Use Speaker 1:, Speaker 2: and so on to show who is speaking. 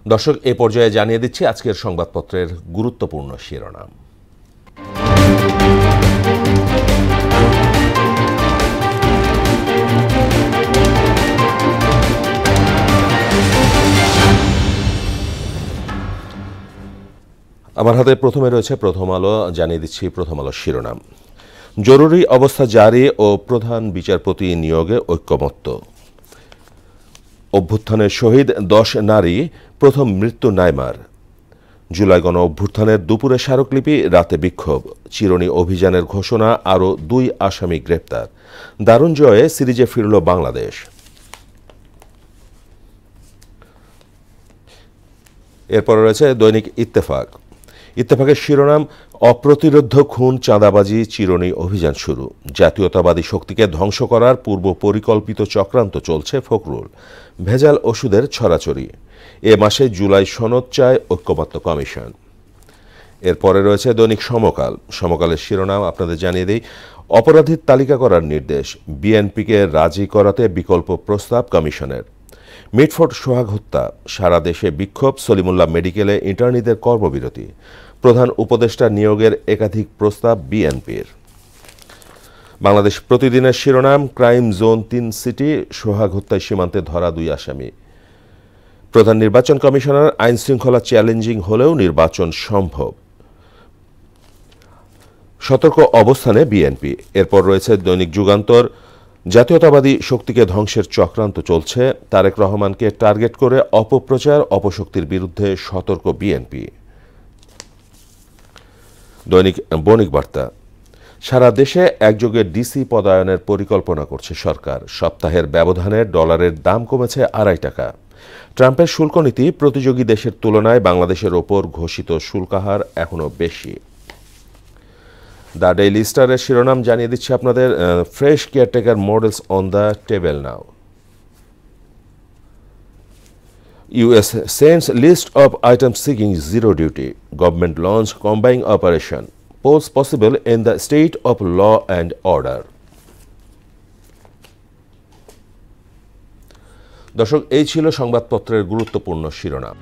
Speaker 1: দর্শক, এ পর্যায়ে জানিয়ে দিচ্ছি আজকের সংবাদপত্রের গুরুত্বপূর্ণ শিরোনাম। আমার হাতে প্রথমে রয়েছে প্রথম আলো। জানিয়ে দিচ্ছি প্রথম আলোর শিরোনাম। জরুরি অবস্থা জারি ও প্রধান বিচারপতি নিয়োগে ঐকমত্য। অভ্যুত্থানের শহীদ 10 নারী, প্রথম মৃত্যু নাইমার। জুলাই গণ অভ্যুত্থানের দুপুরে স্মারকলিপি, রাতে বিক্ষোভ। চিরুনি অভিযানের ঘোষণা, আরও 2 আসামি গ্রেপ্তার। দারুণ জয়ে সিরিজে ফিরল বাংলাদেশ। এরপরে রয়েছে দৈনিক ইত্তেফাক। ইত্তেফাকের শিরোনাম, অপ্রতিরোধ্য খুন, চাঁদাবাজি, চিরুনি অভিযান শুরু। জাতীয়তাবাদী শক্তিকে ধ্বংস করার পূর্ব পরিকল্পিত চক্রান্ত চলছে ফখরুল। ভেজাল ওষুধের ছড়াছড়ি। এ মাসে জুলাই সনদ চায় ঐক্যমত্য কমিশন। এরপরে রয়েছে দৈনিক সমকাল। সমকালের শিরোনাম আপনাদের জানিয়ে দিই, অপরাধীর তালিকা করার নির্দেশ। বিএনপিকে রাজি করাতে বিকল্প প্রস্তাব কমিশনের। মিটফোর্ড সোহাগ হত্যা, সারা দেশে বিক্ষোভ। সলিমুল্লাহ মেডিকেলে ইন্টার্নিদের কর্মবিরতি। প্রধান উপদেষ্টা নিয়োগের একাধিক প্রস্তাব বিএনপির। বাংলাদেশ প্রতিদিনের শিরোনাম, ক্রাইম জোন 3 সিটি, সোহাগ হত্যায় সীমান্তে ধরা 2 আসামি। প্রধান নির্বাচন কমিশনার, আইন শৃঙ্খলা চ্যালেঞ্জিং হলেও নির্বাচন সম্ভব। সতর্ক অবস্থানে বিএনপি। এরপর রয়েছে দৈনিক যুগান্তর। জাতীয়তাবাদী শক্তিকে ধ্বংসের চক্রান্ত চলছে, তারেক রহমানকে টার্গেট করে অপপ্রচার, অপশক্তির বিরুদ্ধে সতর্ক বিএনপি। দৈনিক বণিক বার্তা। সারা দেশে একযোগে ডিসি পদায়নের পরিকল্পনা করছে সরকার। সপ্তাহের ব্যবধানে ডলারের দাম কমেছে 2.5 টাকা। ট্রাম্পের শুল্ক নীতি, প্রতিযোগী দেশের তুলনায় বাংলাদেশের ওপর ঘোষিত শুল্কাহার এখনও বেশি। দ্য ডেইলি স্টারের শিরোনাম জানিয়ে দিচ্ছি আপনাদের, fresh caretaker models on the table now. US sends list of items seeking zero duty. Government launch combining operation. Polls possible in the state of law and order. দর্শক, এই ছিল সংবাদপত্রের গুরুত্বপূর্ণ শিরোনাম।